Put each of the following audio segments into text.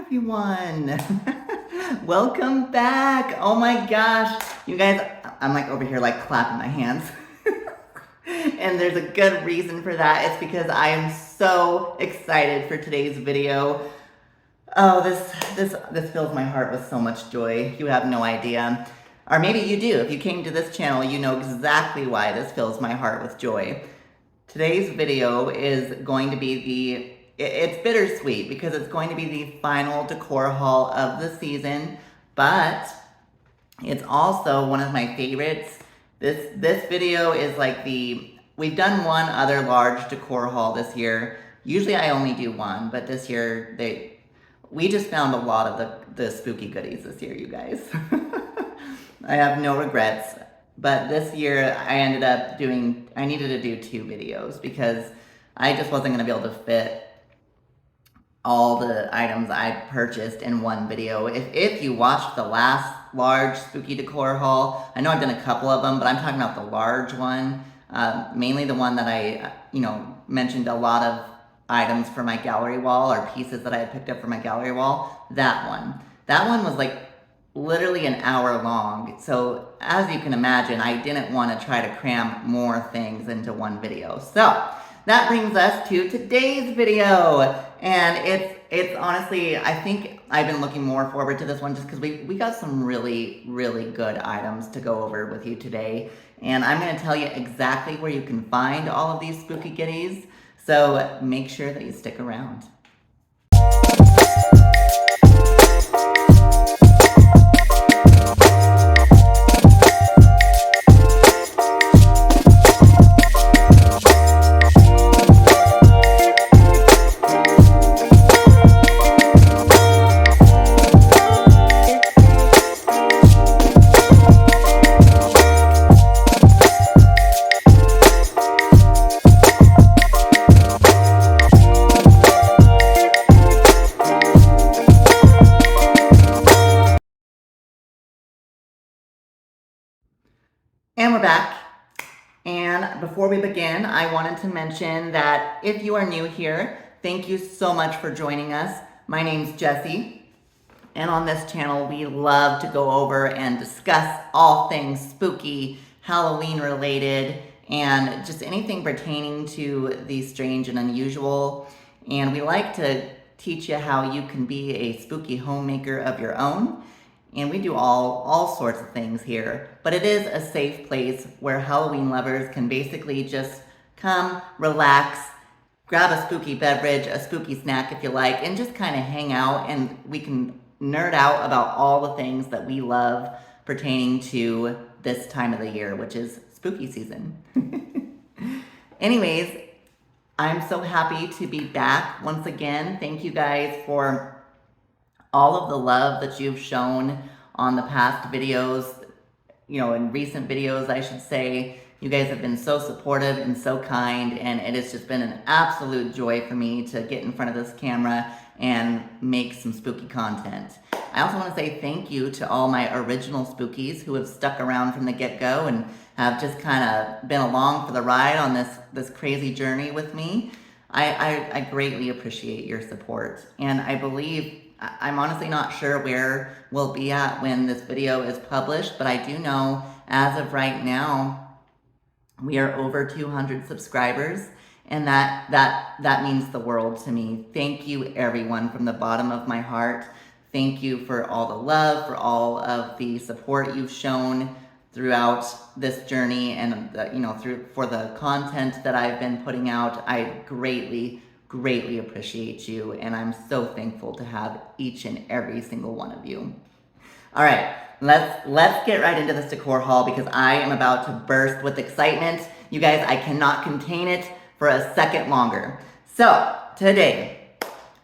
everyone. Welcome back. Oh my gosh. You guys, I'm like over here like clapping my hands. And there's a good reason for that. It's because I am so excited for today's video. Oh, this fills my heart with so much joy. You have no idea. Or maybe you do. If you came to this channel, you know exactly why this fills my heart with joy. Today's video is going to be it's bittersweet because it's going to be the final decor haul of the season, but it's also one of my favorites. This video is like we've done one other large decor haul this year. Usually I only do one, but this year we just found a lot of the spooky goodies this year, you guys. I have no regrets. But this year I ended up I needed to do 2 videos because I just wasn't going to be able to fit all the items I purchased in one video. If you watched the last large spooky decor haul, I know I've done a couple of them, but I'm talking about the large one, mainly the one that I, mentioned a lot of items for my gallery wall or pieces that I had picked up for my gallery wall. That one was like literally an hour long. So as you can imagine, I didn't want to try to cram more things into one video. So that brings us to today's video. And it's honestly, I think I've been looking more forward to this one just because we got some really, really good items to go over with you today. And I'm going to tell you exactly where you can find all of these spooky goodies. So make sure that you stick around. And we're back. And before we begin, I wanted to mention that if you are new here, thank you so much for joining us. My name's Jessie, and on this channel, we love to go over and discuss all things spooky, Halloween related, and just anything pertaining to the strange and unusual. And we like to teach you how you can be a spooky homemaker of your own. And we do all sorts of things here, but it is a safe place where Halloween lovers can basically just come, relax, grab a spooky beverage, a spooky snack if you like, and just kind of hang out, and we can nerd out about all the things that we love pertaining to this time of the year, which is spooky season. Anyways, I'm so happy to be back once again. Thank you guys for all of the love that you've shown on the past videos, in recent videos, I should say. You guys have been so supportive and so kind, and it has just been an absolute joy for me to get in front of this camera and make some spooky content. I also want to say thank you to all my original spookies who have stuck around from the get-go and have just kind of been along for the ride on this crazy journey with me. I greatly appreciate your support, and I'm honestly not sure where we'll be at when this video is published, but I do know as of right now, we are over 200 subscribers, and that means the world to me. Thank you everyone from the bottom of my heart. Thank you for all the love, for all of the support you've shown throughout this journey, and for the content that I've been putting out. I greatly appreciate you, and I'm so thankful to have each and every single one of you. All right, let's get right into this decor haul because I am about to burst with excitement. You guys, I cannot contain it for a second longer. So today,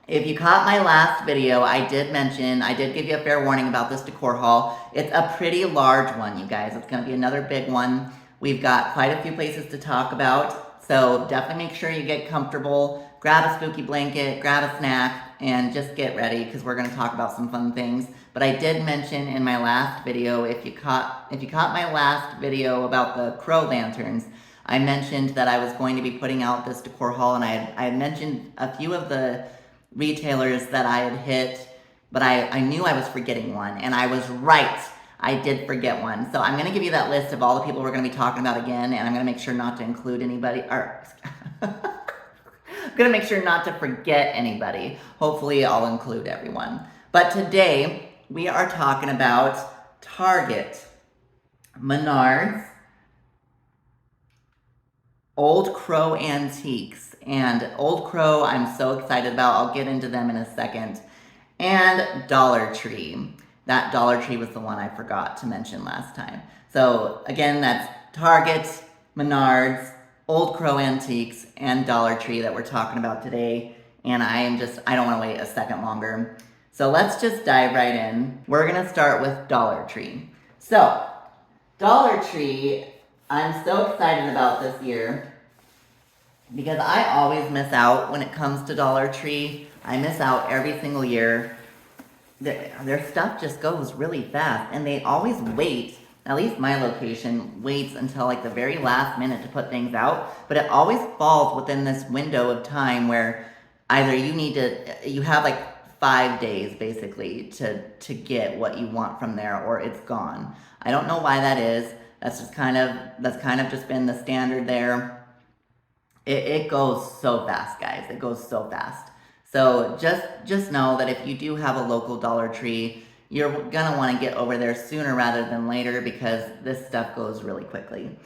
if you caught my last video, I did give you a fair warning about this decor haul. It's a pretty large one, you guys. It's gonna be another big one. We've got quite a few places to talk about, so definitely make sure you get comfortable. Grab a spooky blanket, grab a snack, and just get ready because we're going to talk about some fun things. But I did mention in my last video, if you caught my last video about the crow lanterns, I mentioned that I was going to be putting out this decor haul, and I had mentioned a few of the retailers that I had hit but I knew I was forgetting one, and I was right. I did forget one. So I'm going to give you that list of all the people we're going to be talking about again, and I'm going to make sure not to include anybody, or I'm going to make sure not to forget anybody. Hopefully I'll include everyone. But today we are talking about Target, Menards, Old Crow Antiques. And Old Crow I'm so excited about. I'll get into them in a second. And Dollar Tree. That Dollar Tree was the one I forgot to mention last time. So again, that's Target, Menards, Old Crow Antiques, and Dollar Tree that we're talking about today. And I don't want to wait a second longer. So let's just dive right in. We're going to start with Dollar Tree. So, Dollar Tree, I'm so excited about this year because I always miss out when it comes to Dollar Tree. I miss out every single year. Their stuff just goes really fast, and they always wait. At least my location waits until like the very last minute to put things out, but it always falls within this window of time where either you have like 5 days basically to get what you want from there, or it's gone. I don't know why that is. That's kind of just been the standard there. It goes so fast, guys. It goes so fast. So just know that if you do have a local Dollar Tree, you're gonna want to get over there sooner rather than later because this stuff goes really quickly.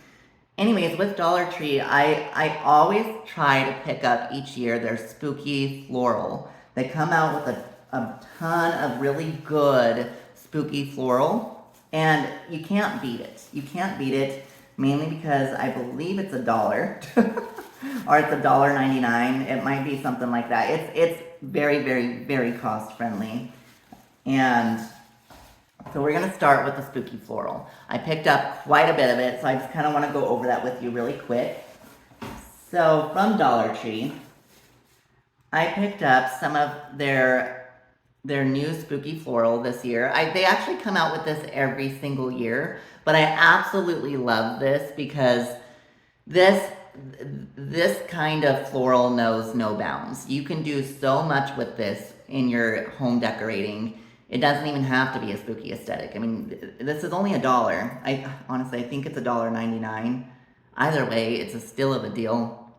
Anyways, with Dollar Tree, I always try to pick up each year their spooky floral. They come out with a ton of really good spooky floral, and you can't beat it. You can't beat it, mainly because I believe it's $1. Or it's $1.99. It might be something like that. It's very, very, very cost friendly. And so we're gonna start with the spooky floral. I picked up quite a bit of it, so I just kind of want to go over that with you really quick. So from Dollar Tree, I picked up some of their new spooky floral this year. They actually come out with this every single year, but I absolutely love this because this kind of floral knows no bounds. You can do so much with this in your home decorating. It doesn't even have to be a spooky aesthetic. I mean, this is only $1. I honestly think it's $1.99. Either way, it's still of a deal.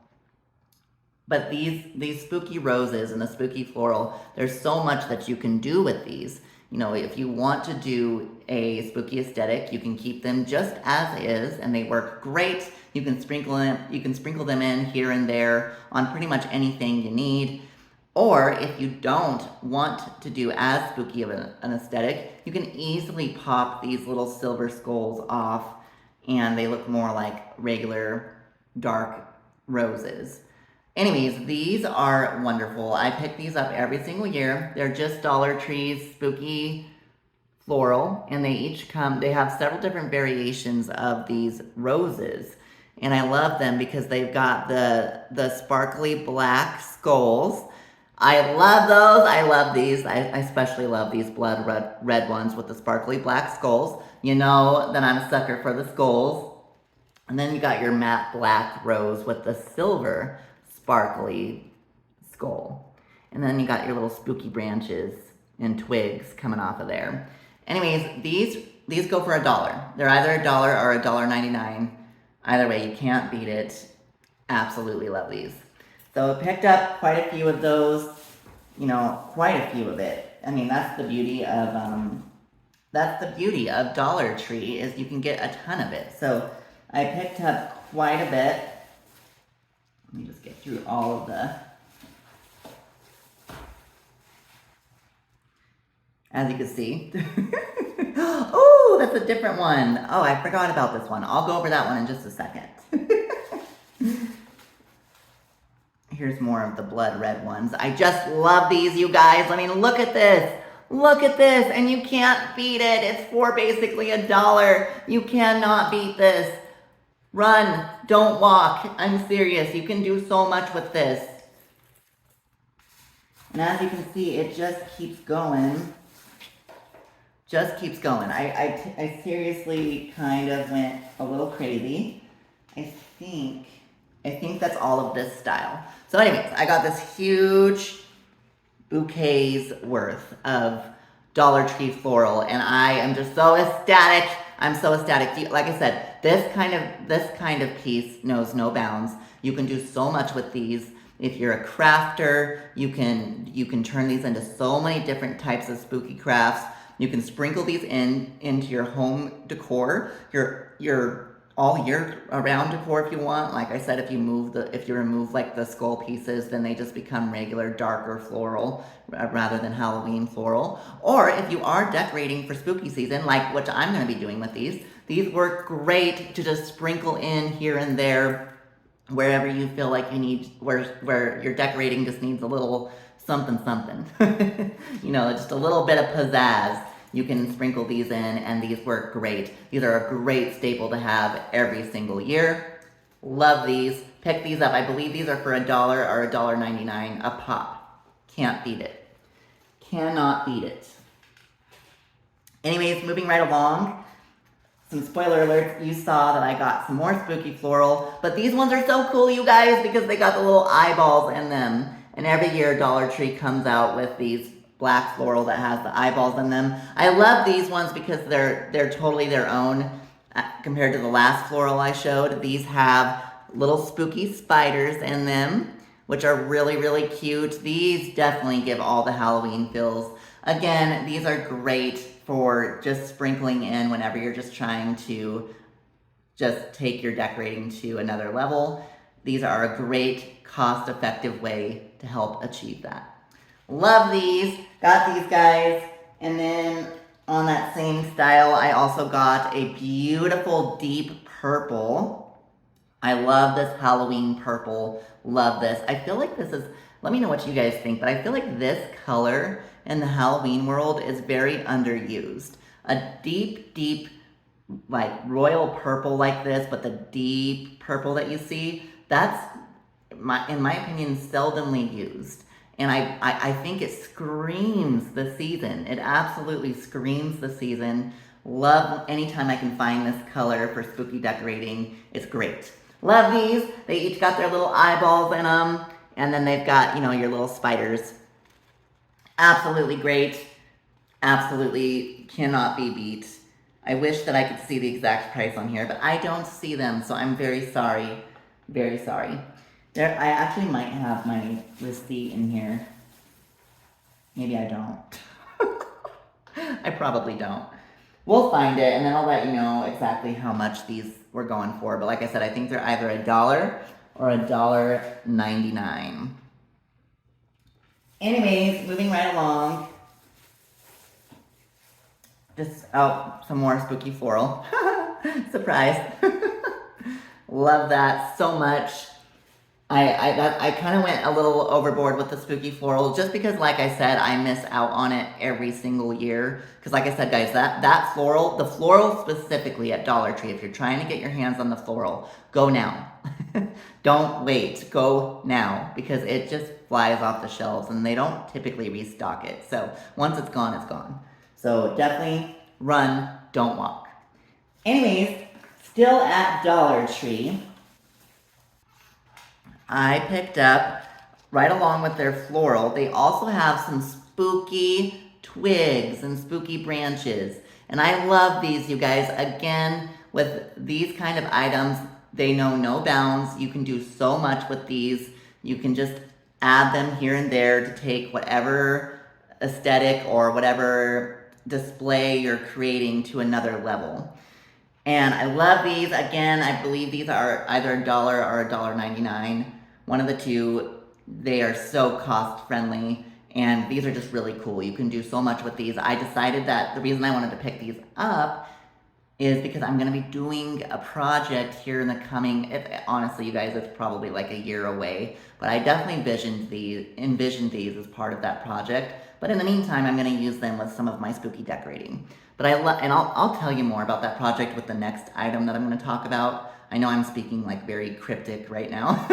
But these spooky roses and the spooky floral, there's so much that you can do with these. You know, if you want to do a spooky aesthetic, you can keep them just as is, and they work great. You can sprinkle them in here and there on pretty much anything you need. Or if you don't want to do as spooky of an aesthetic, you can easily pop these little silver skulls off, and they look more like regular dark roses. Anyways, these are wonderful. I pick these up every single year. They're just Dollar Tree's spooky floral, and they have several different variations of these roses. And I love them because they've got the sparkly black skulls. I love those. I love these. I especially love these blood red ones with the sparkly black skulls. You know that I'm a sucker for the skulls. And then you got your matte black rose with the silver sparkly skull. And then you got your little spooky branches and twigs coming off of there. Anyways, these go for $1. They're either $1 or $1.99. Either way, you can't beat it. Absolutely love these. So I picked up quite a few of those, quite a few of it. I mean, that's the beauty of Dollar Tree is you can get a ton of it. So I picked up quite a bit. Let me just get through all of as you can see. Oh, that's a different one. Oh, I forgot about this one. I'll go over that one in just a second. Here's more of the blood red ones. I just love these, you guys. I mean, look at this. Look at this, and you can't beat it. It's for basically $1. You cannot beat this. Run, don't walk. I'm serious. You can do so much with this. And as you can see, it just keeps going. Just keeps going. I seriously kind of went a little crazy. I think that's all of this style. So anyways, I got this huge bouquets worth of Dollar Tree floral, and I am just so ecstatic. I'm so ecstatic. Like I said, this kind of piece knows no bounds. You can do so much with these. If you're a crafter, you can turn these into so many different types of spooky crafts. You can sprinkle these into your home decor, your all year around decor if you want. Like I said, if you remove like the skull pieces, then they just become regular darker floral rather than Halloween floral. Or if you are decorating for spooky season, like what I'm going to be doing with these work great to just sprinkle in here and there wherever you feel like you need, where your decorating just needs a little something. You know, just a little bit of pizzazz. You can sprinkle these in, and these work great. These are a great staple to have every single year. Love these. Pick these up. I believe these are for $1 or $1.99 a pop. Can't beat it. Cannot beat it. Anyways, moving right along. Some spoiler alerts, you saw that I got some more spooky floral, but these ones are so cool, you guys, because they got the little eyeballs in them. And every year Dollar Tree comes out with these black floral that has the eyeballs in them. I love these ones because they're totally their own compared to the last floral I showed. These have little spooky spiders in them, which are really, really cute. These definitely give all the Halloween feels. Again, these are great for just sprinkling in whenever you're just trying to just take your decorating to another level. These are a great, cost-effective way to help achieve that. Love these. Got these guys. And then on that same style, I also got a beautiful deep purple. I love this Halloween purple. Love this. I feel like this is, let me know what you guys think, but I feel like this color in the Halloween world is very underused. A deep, like royal purple like this, but the deep purple that you see, that's, in my opinion, seldomly used. And I think it screams the season. It absolutely screams the season. Love anytime I can find this color for spooky decorating. It's great. Love these. They each got their little eyeballs in them. And then they've got, you know, your little spiders. Absolutely great. Absolutely cannot be beat. I wish that I could see the exact price on here, but I don't see them, so I'm very sorry. Very sorry. I actually might have my receipt in here. Maybe I don't. I probably don't. We'll find it, and then I'll let you know exactly how much these were going for. But like I said, I think they're either $1 or $1.99. Anyways, moving right along. Just, oh, some more spooky floral. Surprise. Love that so much. I kind of went a little overboard with the spooky floral just because, like I said, I miss out on it every single year. Because like I said, guys, that floral, the floral specifically at Dollar Tree, if you're trying to get your hands on the floral, go now. Don't wait. Go now. Because it just flies off the shelves and they don't typically restock it. So once it's gone, it's gone. So definitely run, don't walk. Anyways, still at Dollar Tree, I picked up, right along with their floral, they also have some spooky twigs and spooky branches. And I love these, you guys. Again, with these kind of items, they know no bounds. You can do so much with these. You can just add them here and there to take whatever aesthetic or whatever display you're creating to another level. And I love these. Again, I believe these are either $1 or $1.99. One of the two. They are so cost friendly, and these are just really cool. You can do so much with these. I decided that the reason I wanted to pick these up is because I'm going to be doing a project here in the coming, honestly, you guys, it's probably like a year away, but I definitely envisioned these as part of that project. But in the meantime, I'm going to use them with some of my spooky decorating. But I'll tell you more about that project with the next item that I'm going to talk about. I know I'm speaking like very cryptic right now,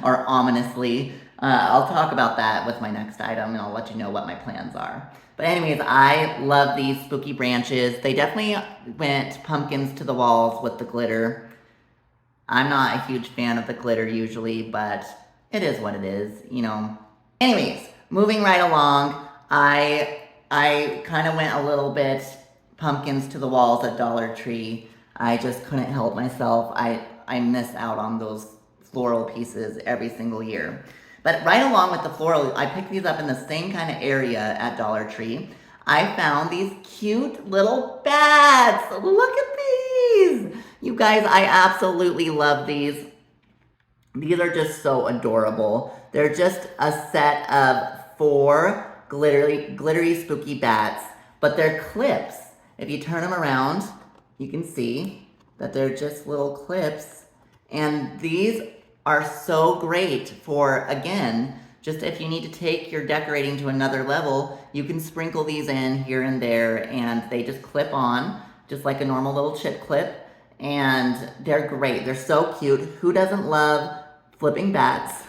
or ominously. I'll talk about that with my next item, and I'll let you know what my plans are. But anyways, I love these spooky branches. They definitely went pumpkins to the walls with the glitter. I'm not a huge fan of the glitter usually, but it is what it is, you know. Anyways, moving right along, I I kind of went a little bit pumpkins to the walls at Dollar Tree. I just couldn't help myself. I miss out on those floral pieces every single year. But right along with the floral, I picked these up in the same kind of area at Dollar Tree. I found these cute little bats. Look at these. You guys, I absolutely love these. These are just so adorable. They're just a set of 4 glittery spooky bats, but they're clips. If you turn them around, you can see that they're just little clips. And these are so great for, again, just if you need to take your decorating to another level, you can sprinkle these in here and there, and they just clip on, just like a normal little chip clip. And they're great. They're so cute. Who doesn't love flipping bats?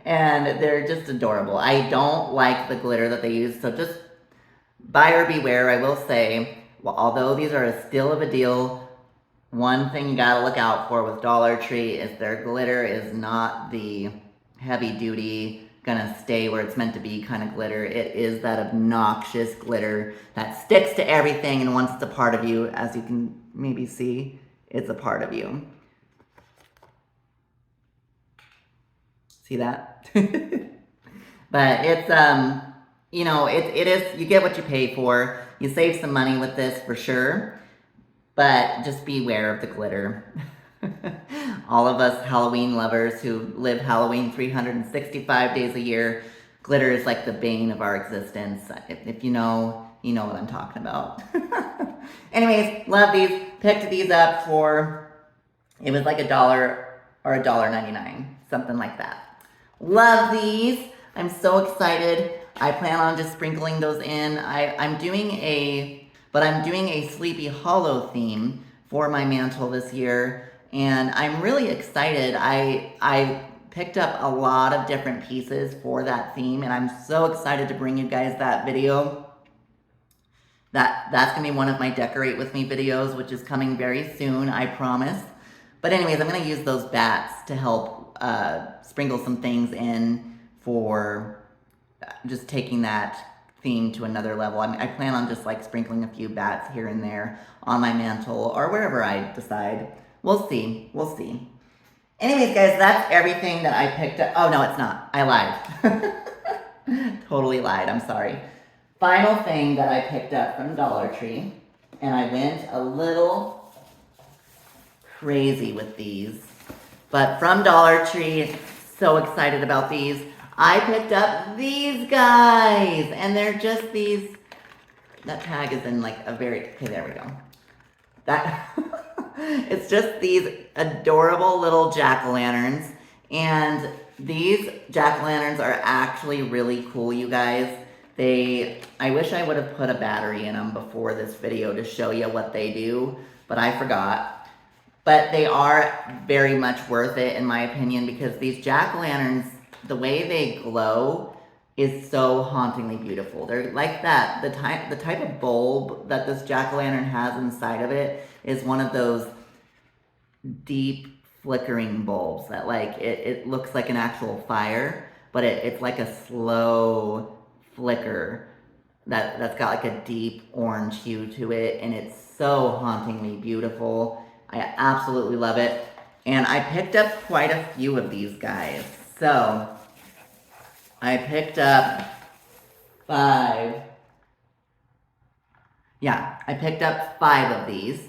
And they're just adorable. I don't like the glitter that they use, so just buyer beware. I will say, well, although these are still of a deal, one thing you gotta look out for with Dollar Tree is their glitter is not the heavy duty, gonna stay where it's meant to be kind of glitter. It is that obnoxious glitter that sticks to everything, and once it's a part of you, as you can maybe see, it's a part of you. See that? But it's, you know, it is, you get what you pay for. You save some money with this for sure, but just beware of the glitter. All of us Halloween lovers who live Halloween 365 days a year, glitter is like the bane of our existence. If you know, you know what I'm talking about. Anyways, love these. Picked these up for, it was like $1 or $1.99, something like that. Love these. I'm so excited. I plan on just sprinkling those in. I'm doing a Sleepy Hollow theme for my mantle this year, and I'm really excited. I picked up a lot of different pieces for that theme, and I'm so excited to bring you guys that video. That's gonna be one of my Decorate With Me videos, which is coming very soon, I promise. But anyways, I'm gonna use those bats to help sprinkle some things in for just taking that theme to another level. I plan on just like sprinkling a few bats here and there on my mantle or wherever I decide. We'll see. We'll see. Anyways, guys, that's everything that I picked up. Oh, no, it's not. I lied. Totally lied. I'm sorry. Final thing that I picked up from Dollar Tree, and I went a little crazy with these, but from Dollar Tree, so excited about these. I picked up these guys, and they're just these, that tag is in like a very, okay, there we go. That, it's just these adorable little jack-o'-lanterns, and these jack-o'-lanterns are actually really cool, you guys. I wish I would have put a battery in them before this video to show you what they do, but I forgot. But they are very much worth it, in my opinion, because these jack-o'-lanterns, the way they glow is so hauntingly beautiful. They're like that. The type of bulb that this jack-o'-lantern has inside of it is one of those deep flickering bulbs that like, it looks like an actual fire, but it's like a slow flicker that's got like a deep orange hue to it, and it's so hauntingly beautiful. I absolutely love it. And I picked up quite a few of these guys. So I picked up 5. Yeah, I picked up 5 of these.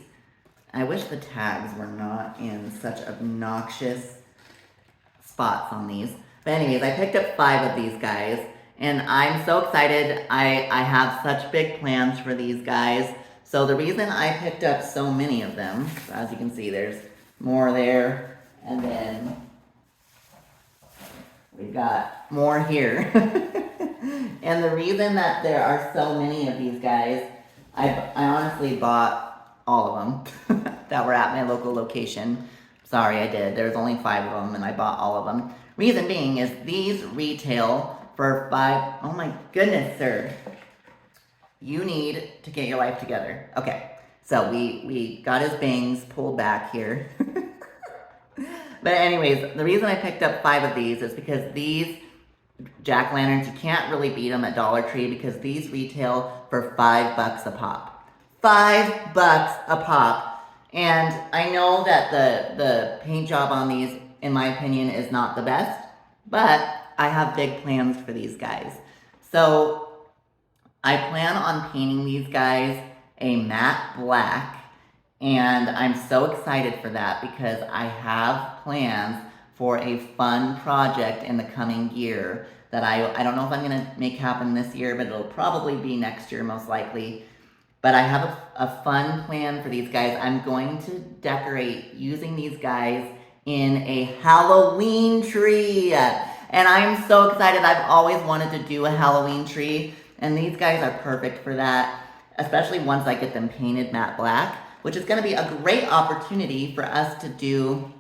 I wish the tags were not in such obnoxious spots on these. But anyways, I picked up 5 of these guys, and I'm so excited. I have such big plans for these guys. So the reason I picked up so many of them, as you can see, there's more there, and then we've got more here. And the reason that there are so many of these guys, I honestly bought all of them that were at my local location. Sorry, I did. There's only 5 of them, and I bought all of them. Reason being is these retail for $5. Oh my goodness, sir. You need to get your life together. Okay, so we got his bangs pulled back here. But anyways, the reason I picked up 5 of these is because these jack-o'-lanterns. You can't really beat them at Dollar Tree because these retail for $5 a pop. $5 a pop. And I know that the paint job on these, in my opinion, is not the best, but I have big plans for these guys. So I plan on painting these guys a matte black, and I'm so excited for that because I have plans for a fun project in the coming year that I don't know if I'm going to make happen this year, but it'll probably be next year most likely. But I have a fun plan for these guys. I'm going to decorate using these guys in a Halloween tree. And I'm so excited. I've always wanted to do a Halloween tree, and these guys are perfect for that, especially once I get them painted matte black, which is going to be a great opportunity for us to do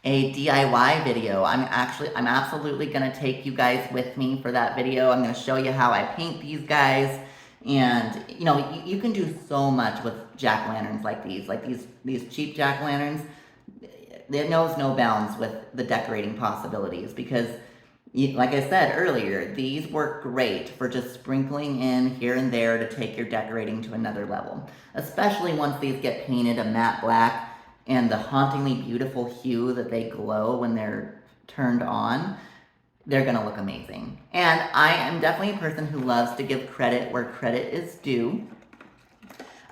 a DIY video. I'm absolutely going to take you guys with me for that video. I'm going to show you how I paint these guys. And, you know, you can do so much with jack-o'-lanterns like these cheap jack-o'-lanterns. It knows no bounds with the decorating possibilities because, like I said earlier, these work great for just sprinkling in here and there to take your decorating to another level. Especially once these get painted a matte black and the hauntingly beautiful hue that they glow when they're turned on, they're gonna look amazing. And I am definitely a person who loves to give credit where credit is due.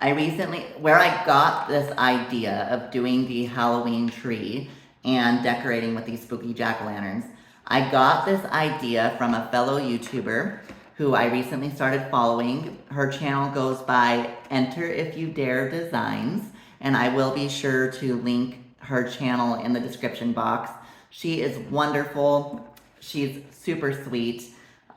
Where I got this idea of doing the Halloween tree and decorating with these spooky jack-o'-lanterns, I got this idea from a fellow YouTuber who I recently started following. Her channel goes by Enter If You Dare Designs, and I will be sure to link her channel in the description box. She is wonderful. She's super sweet.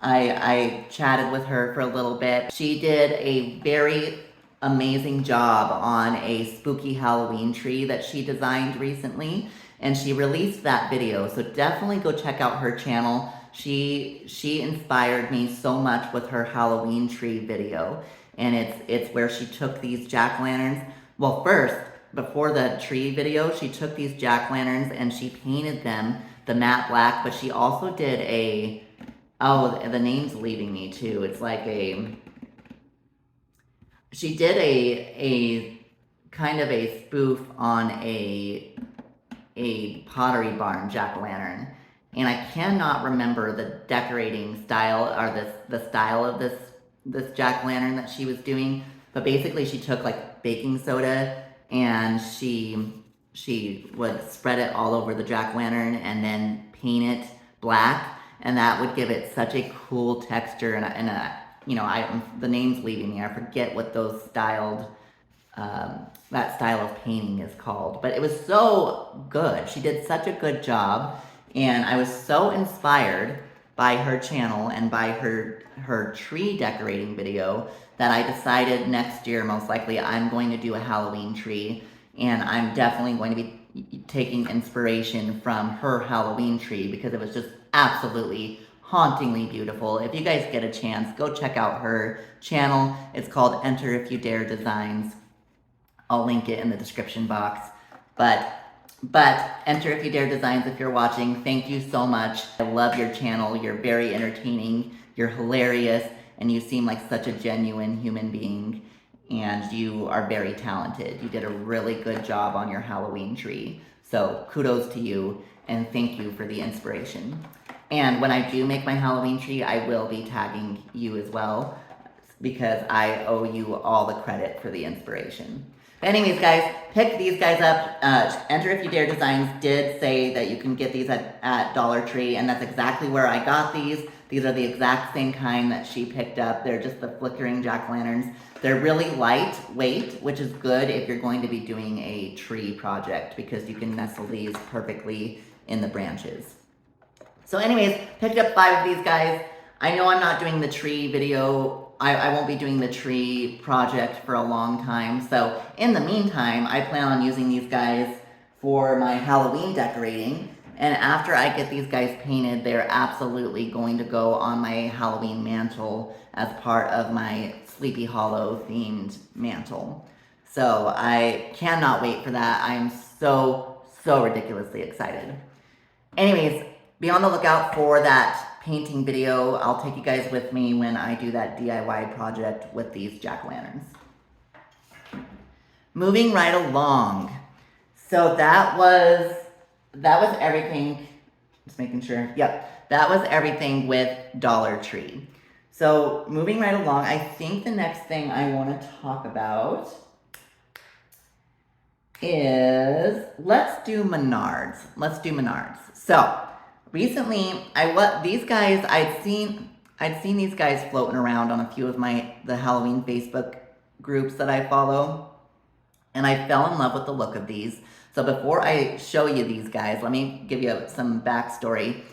I chatted with her for a little bit. She did a very amazing job on a spooky Halloween tree that she designed recently, and she released that video, so definitely go check out her channel. She inspired me so much with her Halloween tree video, and it's where she took these jack-o'-lanterns. Well, first, before the tree video, she took these jack-o'-lanterns and she painted them the matte black, but she also did the name's leaving me too. It's like she did a kind of a spoof on a Pottery Barn jack-o'-lantern, and I cannot remember the decorating style or the style of this jack-o'-lantern that she was doing. But basically, she took like baking soda and she would spread it all over the jack-o'-lantern and then paint it black, and that would give it such a cool texture and a you know, the name's leaving me. I forget what those that style of painting is called, but it was so good. She did such a good job, and I was so inspired by her channel and by her tree decorating video that I decided next year, most likely, I'm going to do a Halloween tree, and I'm definitely going to be taking inspiration from her Halloween tree because it was just absolutely hauntingly beautiful. If you guys get a chance, go check out her channel. It's called Enter If You Dare Designs. I'll link it in the description box. But Enter If You Dare Designs, if you're watching, thank you so much. I love your channel. You're very entertaining. You're hilarious. And you seem like such a genuine human being. And you are very talented. You did a really good job on your Halloween tree. So kudos to you. And thank you for the inspiration. And when I do make my Halloween tree, I will be tagging you as well because I owe you all the credit for the inspiration. But anyways, guys, pick these guys up. Enter If You Dare Designs did say that you can get these at Dollar Tree, and that's exactly where I got these. These are the exact same kind that she picked up. They're just the flickering jack-o'-lanterns. They're really lightweight, which is good if you're going to be doing a tree project because you can nestle these perfectly in the branches. So anyways, picked up 5 of these guys. I know I'm not doing the tree video. I won't be doing the tree project for a long time. So in the meantime, I plan on using these guys for my Halloween decorating. And after I get these guys painted, they're absolutely going to go on my Halloween mantle as part of my Sleepy Hollow themed mantle. So I cannot wait for that. I am so ridiculously excited. Anyways, be on the lookout for that painting video. I'll take you guys with me when I do that DIY project with these jack-o'-lanterns. Moving right along. So that was everything. Just making sure. Yep, that was everything with Dollar Tree. So moving right along, I think the next thing I want to talk about is let's do Menards. Let's do Menards. So recently, I'd seen these guys floating around on a few of the Halloween Facebook groups that I follow, and I fell in love with the look of these. So before I show you these guys, let me give you some backstory.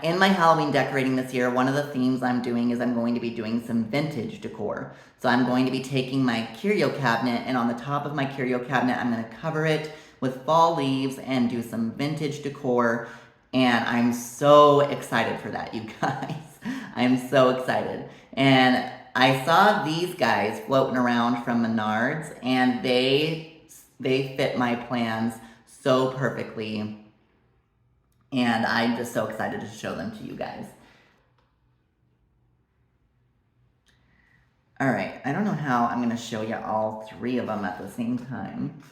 In my Halloween decorating this year, one of the themes I'm doing is I'm going to be doing some vintage decor. So I'm going to be taking my curio cabinet, and on the top of my curio cabinet, I'm going to cover it with fall leaves and do some vintage decor. And I'm so excited for that, you guys. I'm so excited. And I saw these guys floating around from Menards, and they fit my plans so perfectly. And I'm just so excited to show them to you guys. All right, I don't know how I'm gonna show you all three of them at the same time,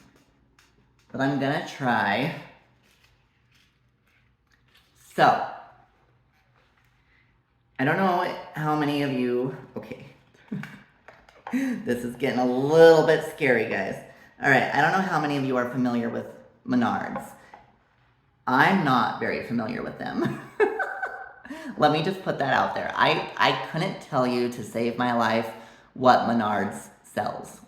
but I'm gonna try. So, I don't know how many of you, okay. This is getting a little bit scary, guys. All right, I don't know how many of you are familiar with Menards. I'm not very familiar with them. Let me just put that out there. I couldn't tell you to save my life what Menards sells.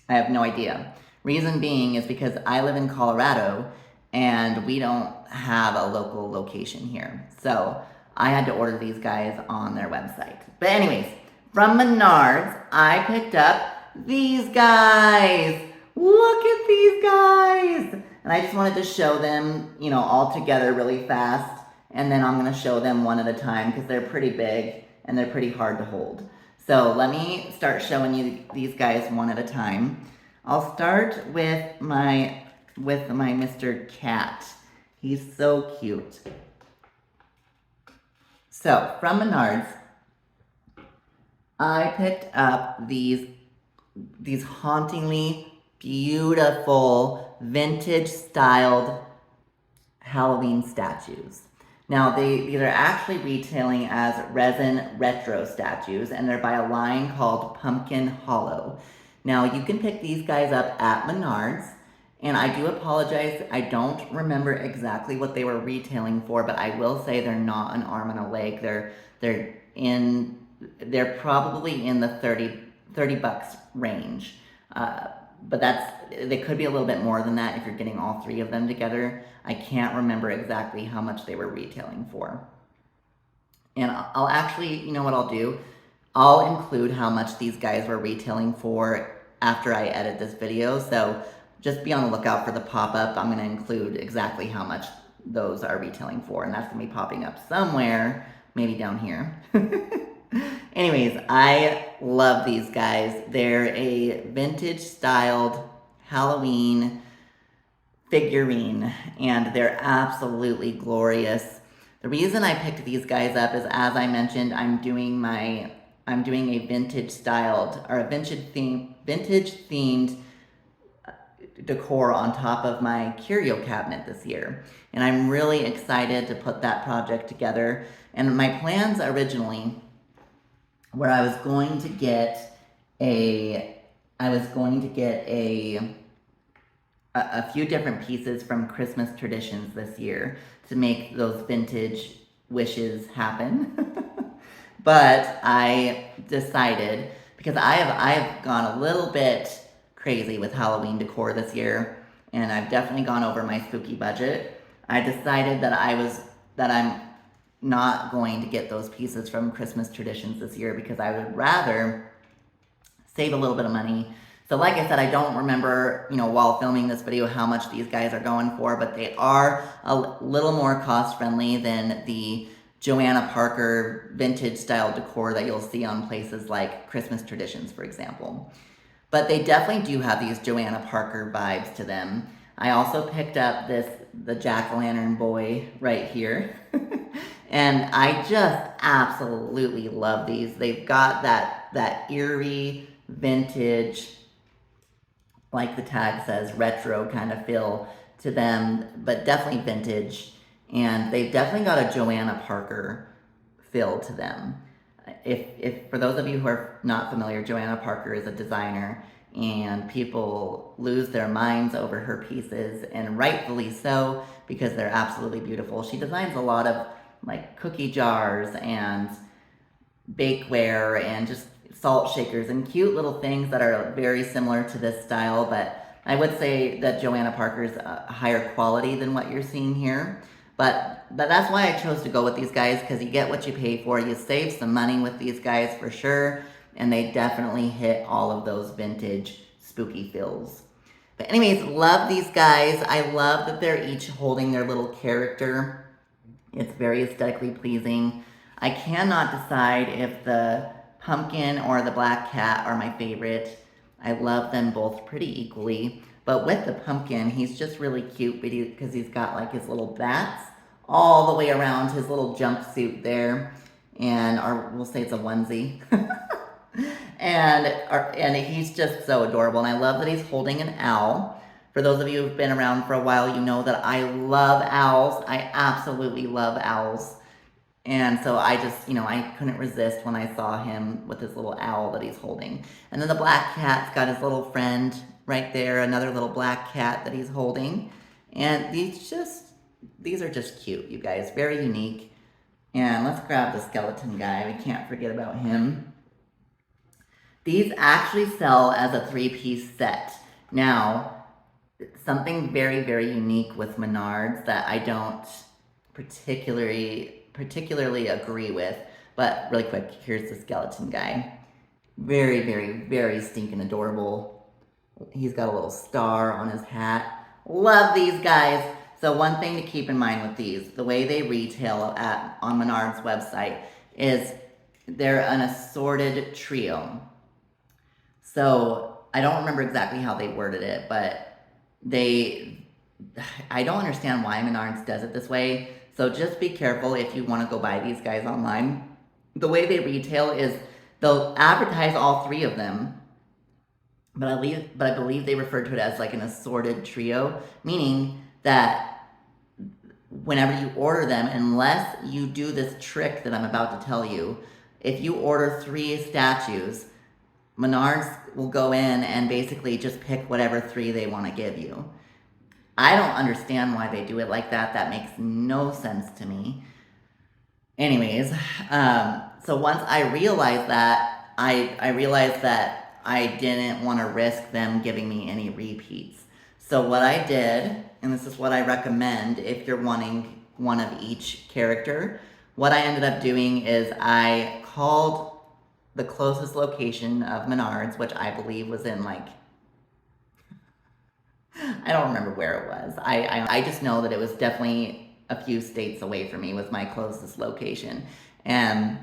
I have no idea. Reason being is because I live in Colorado and we don't have a local location here. So I had to order these guys on their website. But anyways, from Menards, I picked up these guys. Look at these guys. And I just wanted to show them, all together really fast. And then I'm going to show them one at a time because they're pretty big and they're pretty hard to hold. So let me start showing you these guys one at a time. I'll start with my Mr. Cat. He's so cute. So from Menards, I picked up these hauntingly beautiful vintage styled Halloween statues. Now these are actually retailing as resin retro statues, and they're by a line called Pumpkin Hollow. Now you can pick these guys up at Menards, and I do apologize, I don't remember exactly what they were retailing for, but I will say they're not an arm and a leg. They're probably in the 30 bucks range. But they could be a little bit more than that if you're getting all three of them together. I can't remember exactly how much they were retailing for. And I'll actually, you know what I'll do? I'll include how much these guys were retailing for after I edit this video. So just be on the lookout for the pop-up. I'm gonna include exactly how much those are retailing for, and that's gonna be popping up somewhere, maybe down here. Anyways, I love these guys. They're a vintage styled Halloween figurine, and they're absolutely glorious. The reason I picked these guys up is, as I mentioned, I'm doing a vintage styled or a vintage themed decor on top of my curio cabinet this year. And I'm really excited to put that project together. And my plans originally were I was going to get a few different pieces from Christmas Traditions this year to make those vintage wishes happen. But I decided, because I have gone a little bit crazy with Halloween decor this year, and I've definitely gone over my spooky budget. I decided that I'm not going to get those pieces from Christmas Traditions this year because I would rather save a little bit of money. So like I said, I don't remember, while filming this video how much these guys are going for, but they are a little more cost friendly than the Joanna Parker vintage style decor that you'll see on places like Christmas Traditions, for example. But they definitely do have these Joanna Parker vibes to them. I also picked up the jack-o'-lantern boy right here. And I just absolutely love these. They've got that eerie, vintage, like the tag says, retro kind of feel to them, but definitely vintage. And they've definitely got a Joanna Parker feel to them. If for those of you who are not familiar, Joanna Parker is a designer, and people lose their minds over her pieces, and rightfully so, because they're absolutely beautiful. She designs a lot of like cookie jars and bakeware and just salt shakers and cute little things that are very similar to this style, but I would say that Joanna Parker's a higher quality than what you're seeing here. But that's why I chose to go with these guys, because you get what you pay for. You save some money with these guys for sure, and they definitely hit all of those vintage spooky feels. But anyways, love these guys. I love that they're each holding their little character. It's very aesthetically pleasing. I cannot decide if the pumpkin or the black cat are my favorite. I love them both pretty equally. But with the pumpkin, he's just really cute because he's got like his little bats all the way around his little jumpsuit there. Or we'll say it's a onesie. and he's just so adorable. And I love that he's holding an owl. For those of you who've been around for a while, you know that I love owls. I absolutely love owls. And so I just, I couldn't resist when I saw him with his little owl that he's holding. And then the black cat's got his little friend right there, another little black cat that he's holding. And these are just cute, you guys, very unique. And let's grab the skeleton guy. We can't forget about him. These actually sell as a 3-piece set. Now, something very, very unique with Menards that I don't particularly agree with, but really quick, here's the skeleton guy. Very, very, very stinking adorable. He's got a little star on his hat. Love these guys. So one thing to keep in mind with these, the way they retail on Menards website is they're an assorted trio. So I don't remember exactly how they worded it, but I don't understand why Menards does it this way. So just be careful if you want to go buy these guys online. The way they retail is they'll advertise all 3 of them, but I believe they refer to it as like an assorted trio, meaning that whenever you order them, unless you do this trick that I'm about to tell you, if you order 3 statues, Menards will go in and basically just pick whatever 3 they want to give you. I don't understand why they do it like that. That makes no sense to me. Anyways, so once I realized that, I realized that I didn't want to risk them giving me any repeats. So what I did, and this is what I recommend if you're wanting one of each character, what I ended up doing is I called the closest location of Menards, which I believe was in like, I don't remember where it was. I just know that it was definitely a few states away from me was my closest location. And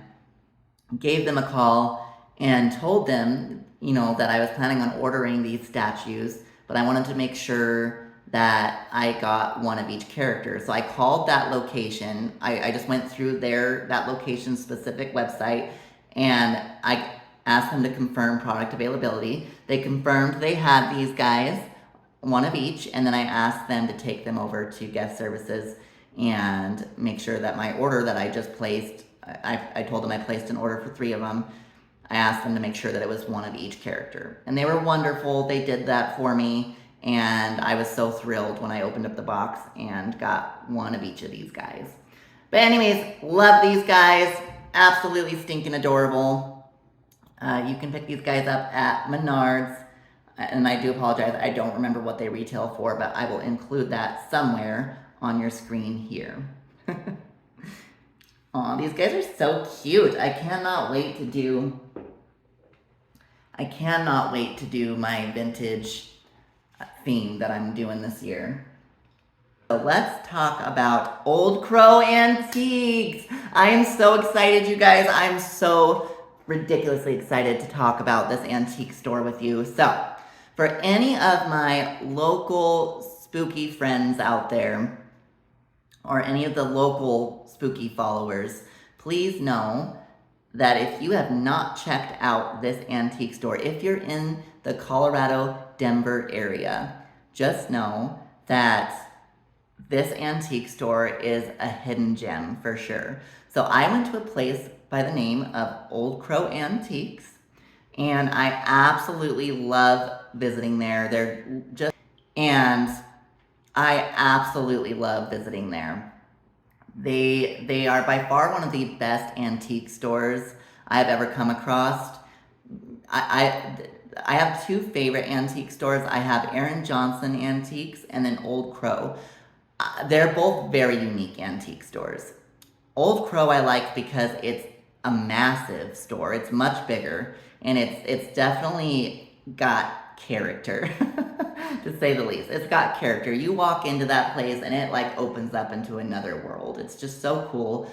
gave them a call and told them, that I was planning on ordering these statues, but I wanted to make sure that I got one of each character. So I called that location. I just went through that location's specific website, and I asked them to confirm product availability. They confirmed they had these guys, one of each, and then I asked them to take them over to guest services and make sure that my order that I just placed, I told them I placed an order for 3 of them. I asked them to make sure that it was one of each character. And they were wonderful. They did that for me, and I was so thrilled when I opened up the box and got one of each of these guys. But anyways, love these guys. Absolutely stinking adorable. You can pick these guys up at Menards. And I do apologize, I don't remember what they retail for, but I will include that somewhere on your screen here. Aw, these guys are so cute. I cannot wait to do my vintage theme that I'm doing this year. So let's talk about Old Crow Antiques. I am so excited, you guys. I'm so ridiculously excited to talk about this antique store with you. So, for any of my local spooky friends out there, or any of the local spooky followers, please know that if you have not checked out this antique store, if you're in the Colorado, Denver area, just know that this antique store is a hidden gem for sure. So I went to a place by the name of Old Crow Antiques, and I absolutely love visiting there. And I absolutely love visiting there. They are by far one of the best antique stores I've ever come across. I have two favorite antique stores. I have Aaron Johnson Antiques and then Old Crow. They're both very unique antique stores. Old Crow I like because it's a massive store. It's much bigger, and it's definitely got character, to say the least. It's got character. You walk into that place and it like opens up into another world. It's just so cool.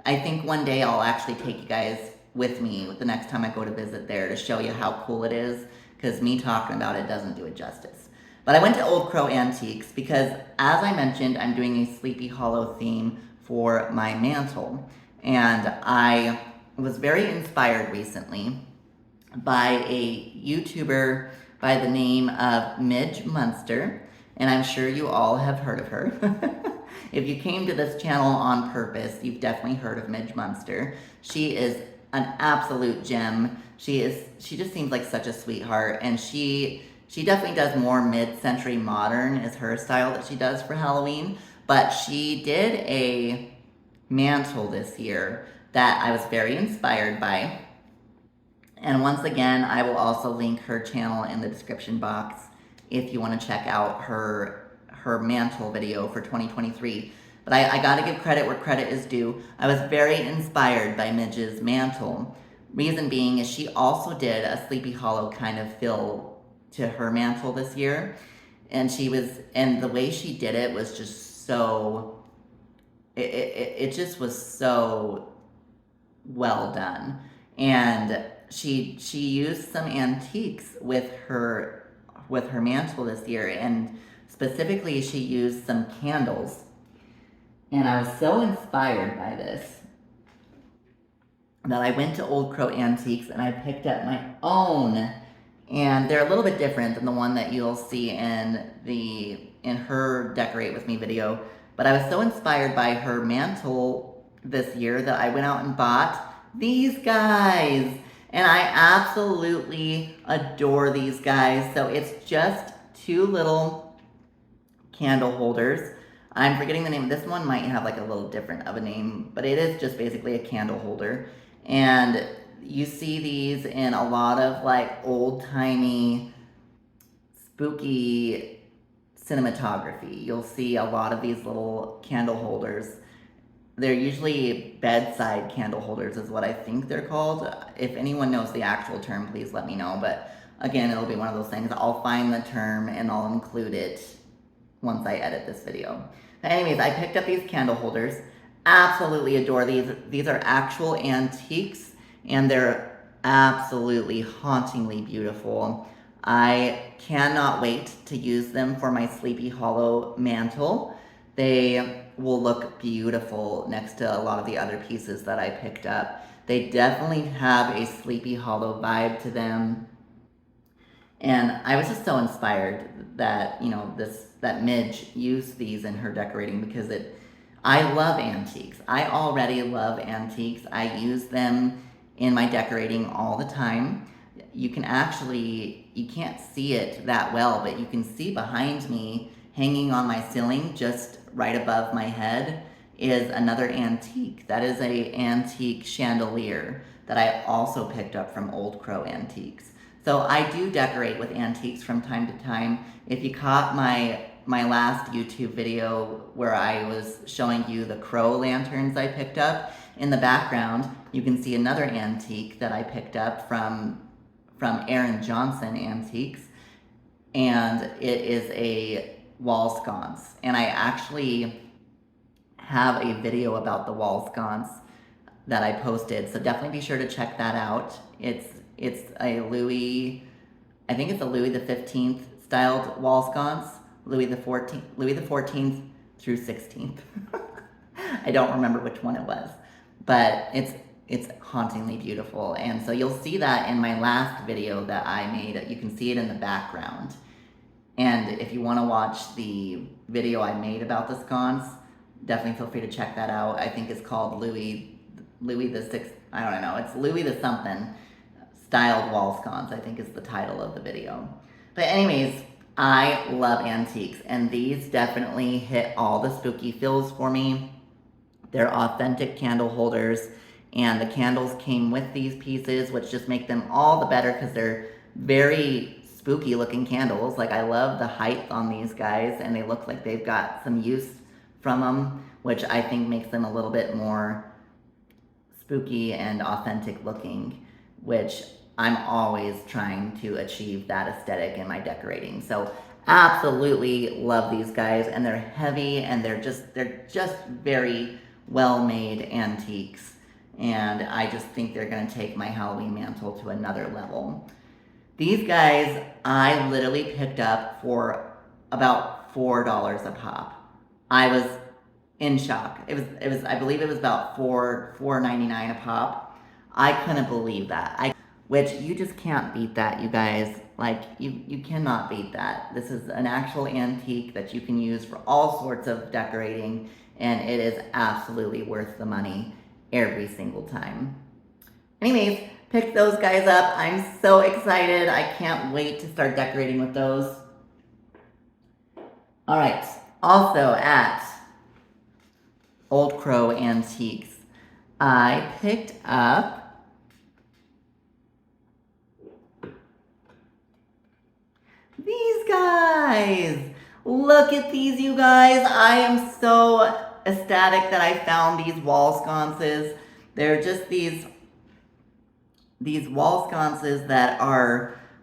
I think one day I'll actually take you guys with me the next time I go to visit there to show you how cool it is, because me talking about it doesn't do it justice. But I went to Old Crow Antiques because, as I mentioned, I'm doing a Sleepy Hollow theme for my mantle. And I was very inspired recently by a YouTuber by the name of Midge Munster, and I'm sure you all have heard of her. If you came to this channel on purpose, you've definitely heard of Midge Munster. She is an absolute gem. She just seems like such a sweetheart, and she definitely does more mid-century modern is her style that she does for Halloween, but she did a mantle this year that I was very inspired by. And once again, I will also link her channel in the description box if you want to check out her mantle video for 2023. But I gotta give credit where credit is due. I was very inspired by Midge's mantle. Reason being is she also did a Sleepy Hollow kind of feel to her mantle this year. And the way she did it was just so, it just was so well done. And she used some antiques with her mantle this year, and specifically she used some candles. And I was so inspired by this that I went to Old Crow Antiques and I picked up my own. And they're a little bit different than the one that you'll see in her Decorate With Me video. But I was so inspired by her mantle this year that I went out and bought these guys. And I absolutely adore these guys. So it's just two little candle holders. I'm forgetting the name. This one might have like a little different of a name, but it is just basically a candle holder. And you see these in a lot of like old-timey, spooky cinematography. You'll see a lot of these little candle holders. They're usually bedside candle holders is what I think they're called. If anyone knows the actual term, please let me know. But again, it'll be one of those things. I'll find the term and I'll include it once I edit this video. But anyways, I picked up these candle holders. Absolutely adore these. These are actual antiques, and they're absolutely hauntingly beautiful. I cannot wait to use them for my Sleepy Hollow mantle. They will look beautiful next to a lot of the other pieces that I picked up. They definitely have a Sleepy Hollow vibe to them. And I was just so inspired that, that Midge used these in her decorating, because I love antiques. I already love antiques. I use them in my decorating all the time. You can't see it that well, but you can see behind me, hanging on my ceiling, just right above my head, is another antique. That is a antique chandelier that I also picked up from Old Crow Antiques. So I do decorate with antiques from time to time. If you caught my last YouTube video where I was showing you the crow lanterns I picked up, in the background you can see another antique that I picked up from Aaron Johnson Antiques, and it is a wall sconce. And I actually have a video about the wall sconce that I posted, so definitely be sure to check that out. It's a Louis, I think it's a Louis the 15th styled wall sconce, Louis the 14th through 16th. I don't remember which one it was, but it's hauntingly beautiful. And so you'll see that in my last video that I made. You can see it in the background. And if you want to watch the video I made about the sconce, definitely feel free to check that out. I think it's called Louis the Sixth. I don't know. It's Louis the something styled wall sconce, I think is the title of the video. But anyways, I love antiques, and these definitely hit all the spooky feels for me. They're authentic candle holders, and the candles came with these pieces, which just make them all the better because they're very spooky looking candles. Like, I love the height on these guys, and they look like they've got some use from them, which I think makes them a little bit more spooky and authentic looking, which I'm always trying to achieve that aesthetic in my decorating. So absolutely love these guys, and they're heavy, and they're just very well made antiques. And I just think they're gonna take my Halloween mantle to another level. These guys I literally picked up for about $4 a pop. I was in shock. It was I believe it was about $4.99 a pop. I couldn't believe that. Which you just can't beat that, you guys. Like, you cannot beat that. This is an actual antique that you can use for all sorts of decorating, and it is absolutely worth the money every single time. Anyways, picked those guys up. I'm so excited. I can't wait to start decorating with those. All right, also at Old Crow Antiques, I picked up these guys. Look at these, you guys. I am so ecstatic that I found these wall sconces. They're just these wall sconces that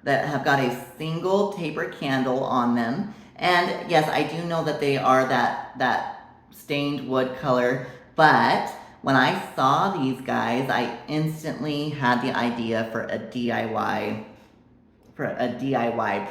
have got a single taper candle on them. And yes, I do know that they are that stained wood color, but when I saw these guys, I instantly had the idea for a DIY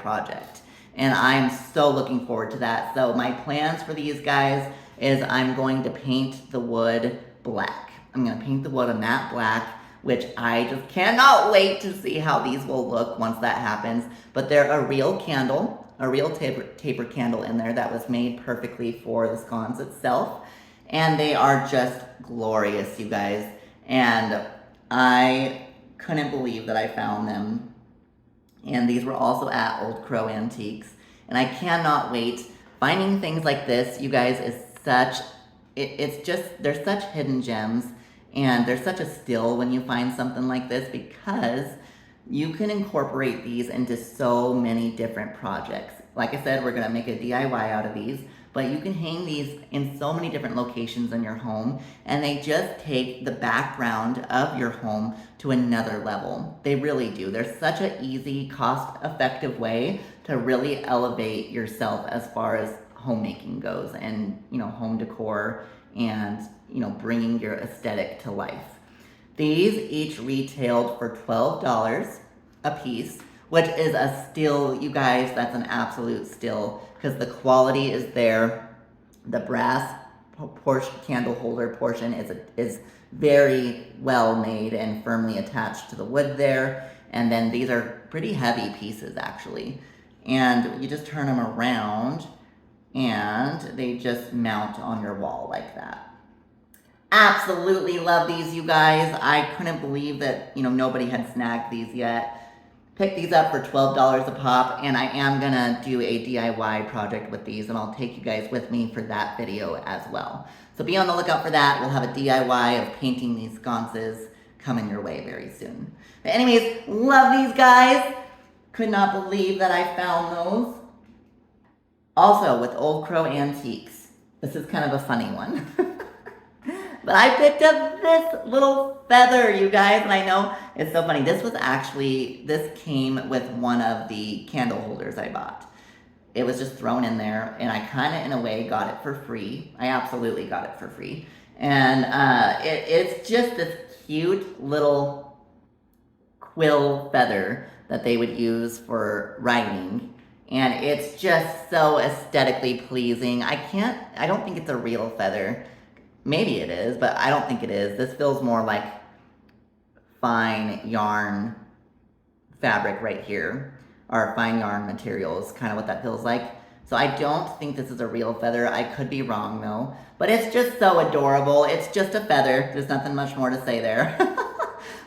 project. And I'm so looking forward to that. So my plans for these guys is I'm going to paint the wood black. I'm going to paint the wood a matte black, which I just cannot wait to see how these will look once that happens. But they're a real candle, a real taper candle in there that was made perfectly for the sconce itself. And they are just glorious, you guys. And I couldn't believe that I found them. And these were also at Old Crow Antiques. And I cannot wait. Finding things like this, you guys, is they're such hidden gems. And they're such a steal when you find something like this, because you can incorporate these into so many different projects. Like I said, we're gonna make a DIY out of these, but you can hang these in so many different locations in your home, and they just take the background of your home to another level. They really do. They're such an easy, cost-effective way to really elevate yourself as far as homemaking goes, and home decor, and bringing your aesthetic to life. These each retailed for $12 a piece, which is a steal, you guys. That's an absolute steal, because the quality is there. The brass candle holder portion is very well made and firmly attached to the wood there. And then these are pretty heavy pieces, actually. And you just turn them around, and they just mount on your wall like that. Absolutely love these, you guys. I couldn't believe that, nobody had snagged these yet. Picked these up for $12 a pop, and I am gonna do a DIY project with these, and I'll take you guys with me for that video as well. So be on the lookout for that. We'll have a DIY of painting these sconces coming your way very soon. But anyways, love these guys. Could not believe that I found those. Also, with Old Crow Antiques, this is kind of a funny one. But I picked up this little feather, you guys, and I know it's so funny. This came with one of the candle holders I bought. It was just thrown in there, and I kind of, in a way, got it for free. I absolutely got it for free. And it's just this cute little quill feather that they would use for writing. And it's just so aesthetically pleasing. I don't think it's a real feather. maybe it is, but I don't think it is. This feels more like fine yarn fabric right here, or fine yarn materials, kind of what that feels like. So I don't think this is a real feather. I could be wrong though, but it's just so adorable. It's just a feather. There's nothing much more to say there.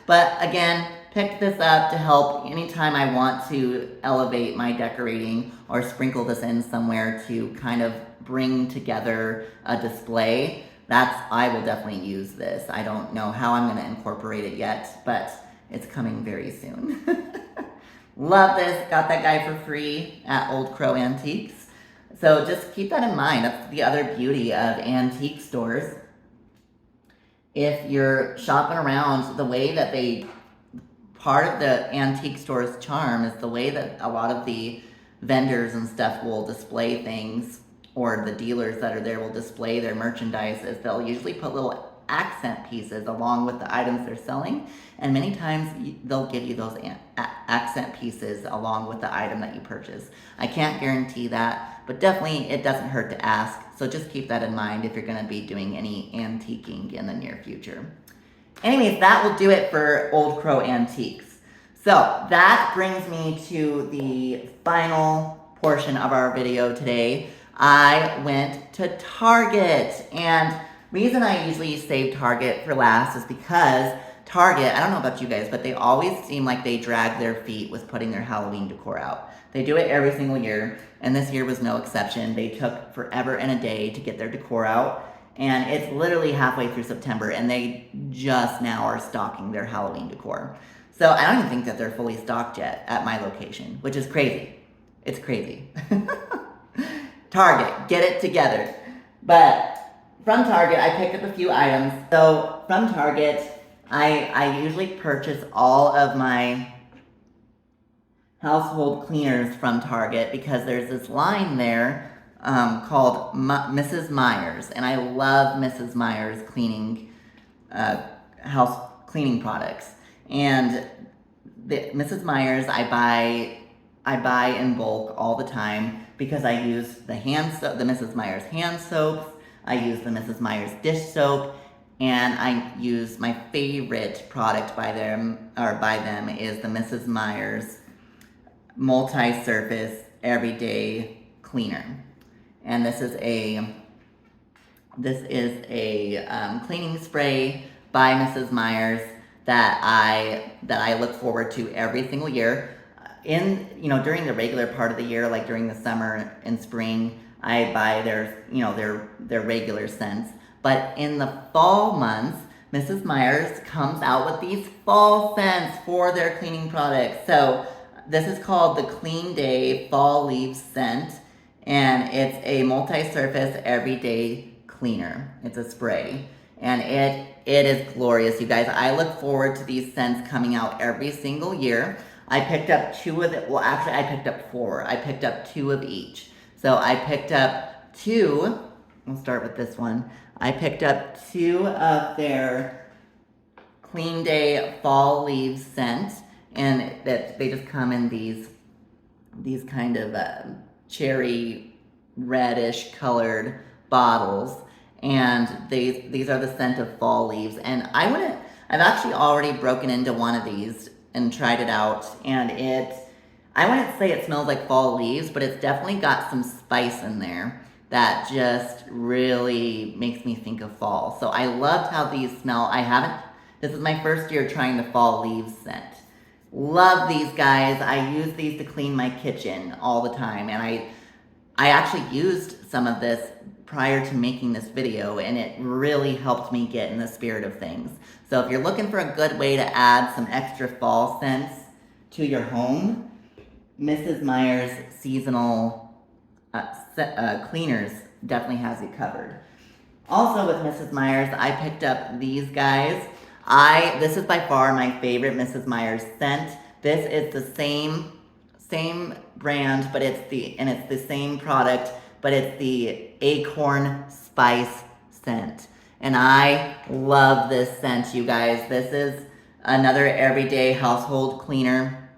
But again, picked this up to help anytime I want to elevate my decorating or sprinkle this in somewhere to kind of bring together a display. I will definitely use this. I don't know how I'm gonna incorporate it yet, but it's coming very soon. Love this. Got that guy for free at Old Crow Antiques. So just keep that in mind. That's the other beauty of antique stores. If you're shopping around, the way that part of the antique store's charm is the way that a lot of the vendors and stuff will display things, or the dealers that are there will display their merchandise, is they'll usually put little accent pieces along with the items they're selling, and many times they'll give you those accent pieces along with the item that you purchase. I can't guarantee that, but definitely it doesn't hurt to ask, so just keep that in mind if you're going to be doing any antiquing in the near future. Anyways, that will do it for Old Crow Antiques. So that brings me to the final portion of our video today. I went to Target, and reason I usually save Target for last is because Target, I don't know about you guys, but they always seem like they drag their feet with putting their Halloween decor out. They do it every single year, and this year was no exception. They took forever and a day to get their decor out, and it's literally halfway through September, and they just now are stocking their Halloween decor. So I don't even think that they're fully stocked yet at my location, which is crazy. It's crazy. Target, get it together. But from Target, I picked up a few items. So from Target, I usually purchase all of my household cleaners from Target because there's this line there called Mrs. Meyer's, and I love Mrs. Meyer's house cleaning products. And Mrs. Meyer's I buy in bulk all the time because I use the Mrs. Meyer's hand soaps. I use the Mrs. Meyer's dish soap, and I use my favorite product by them is the Mrs. Meyer's multi-surface everyday cleaner. And this is a cleaning spray by Mrs. Meyer's that I look forward to every single year. During the regular part of the year, like during the summer and spring, I buy their regular scents. But in the fall months, Mrs. Meyer's comes out with these fall scents for their cleaning products. So this is called the Clean Day Fall Leaves Scent, and it's a multi-surface everyday cleaner. It's a spray, and it is glorious, you guys. I look forward to these scents coming out every single year. I picked up I picked up 4. I picked up 2 of each. So I picked up 2, we'll start with this one. I picked up 2 of their Clean Day Fall Leaves scent, and that they just come in these kind of cherry reddish colored bottles, and these are the scent of fall leaves. And I've actually already broken into one of these and tried it out, and I wouldn't say it smells like fall leaves, but it's definitely got some spice in there that just really makes me think of fall. So I loved how these smell. This is my first year trying the fall leaves scent. Love these guys. I use these to clean my kitchen all the time, and I actually used some of this prior to making this video, and it really helped me get in the spirit of things. So if you're looking for a good way to add some extra fall scents to your home, Mrs. Meyer's seasonal cleaners definitely has you covered. Also with Mrs. Meyer's, I picked up these guys. This is by far my favorite Mrs. Meyer's scent. This is the same brand, but it's the same product, but it's the Acorn Spice scent. And I love this scent, you guys. This is another everyday household cleaner,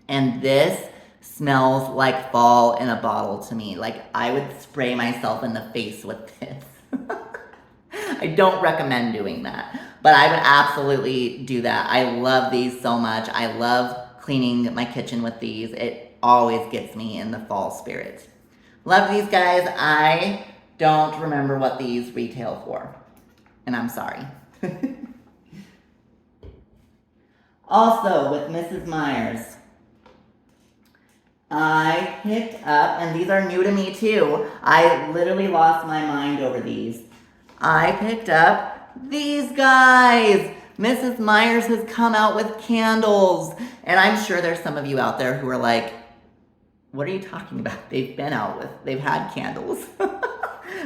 and this smells like fall in a bottle to me. Like, I would spray myself in the face with this. I don't recommend doing that, but I would absolutely do that. I love these so much. I love cleaning my kitchen with these. It always gets me in the fall spirit. Love these guys. I don't remember what these retail for, and I'm sorry. Also, with Mrs. Myers, I picked up, and these are new to me too. I literally lost my mind over these. I picked up these guys. Mrs. Myers has come out with candles. And I'm sure there's some of you out there who are like, what are you talking about? They've had candles.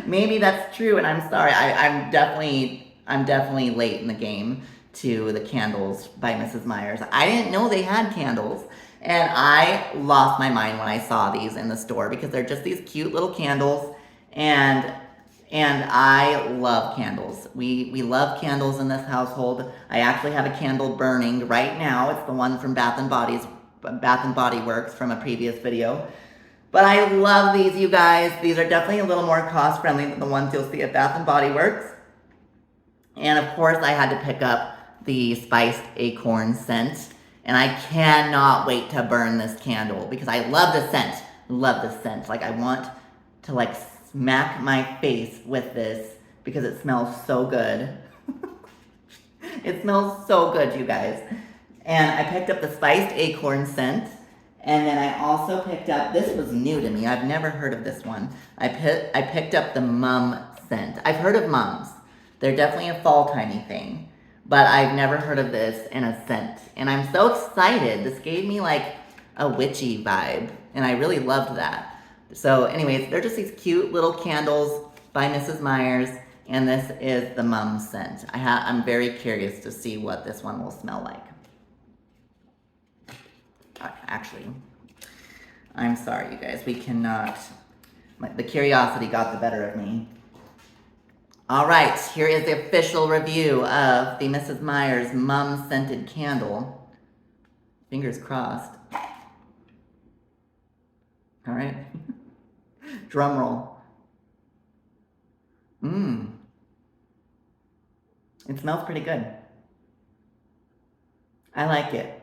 Maybe that's true, and I'm sorry. I'm definitely late in the game to the candles by Mrs. Myers. I didn't know they had candles. And I lost my mind when I saw these in the store because they're just these cute little candles, and I love candles. We love candles in this household. I actually have a candle burning right now. It's the one from Bath and Body Works from a previous video. But I love these, you guys. These are definitely a little more cost friendly than the ones you'll see at Bath and Body Works. And of course, I had to pick up the spiced acorn scent. And I cannot wait to burn this candle because I love the scent. Love the scent. Like, I want to like smack my face with this because it smells so good. It smells so good, you guys. And I picked up the spiced acorn scent. And then I also picked up, this was new to me. I've never heard of this one. I picked up the mum scent. I've heard of mums. They're definitely a fall-timey thing. But I've never heard of this in a scent. And I'm so excited. This gave me like a witchy vibe. And I really loved that. So anyways, they're just these cute little candles by Mrs. Myers. And this is the mum scent. I'm very curious to see what this one will smell like. Actually, I'm sorry, you guys. We cannot. The curiosity got the better of me. All right, here is the official review of the Mrs. Myers Mum Scented Candle. Fingers crossed. All right. Drum roll. It smells pretty good. I like it.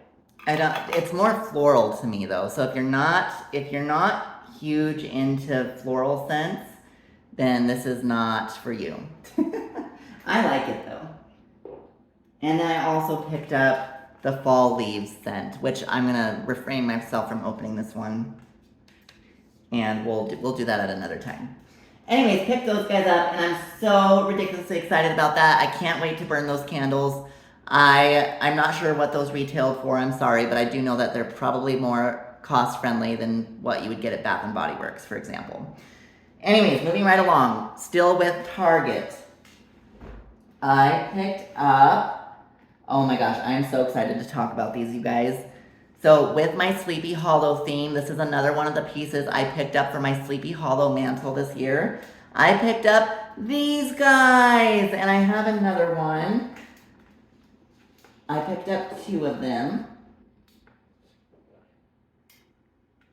It's more floral to me though. So if you're not huge into floral scents, then this is not for you. I like it though. And then I also picked up the fall leaves scent, which I'm gonna refrain myself from opening this one, and we'll do that at another time. Anyways, picked those guys up, and I'm so ridiculously excited about that. I can't wait to burn those candles. I'm not sure what those retailed for, I'm sorry, but I do know that they're probably more cost-friendly than what you would get at Bath and Body Works, for example. Anyways, moving right along, still with Target. I picked up, oh my gosh, I'm so excited to talk about these, you guys. So with my Sleepy Hollow theme, this is another one of the pieces I picked up for my Sleepy Hollow mantle this year. I picked up these guys, and I have another one. I picked up 2 of them.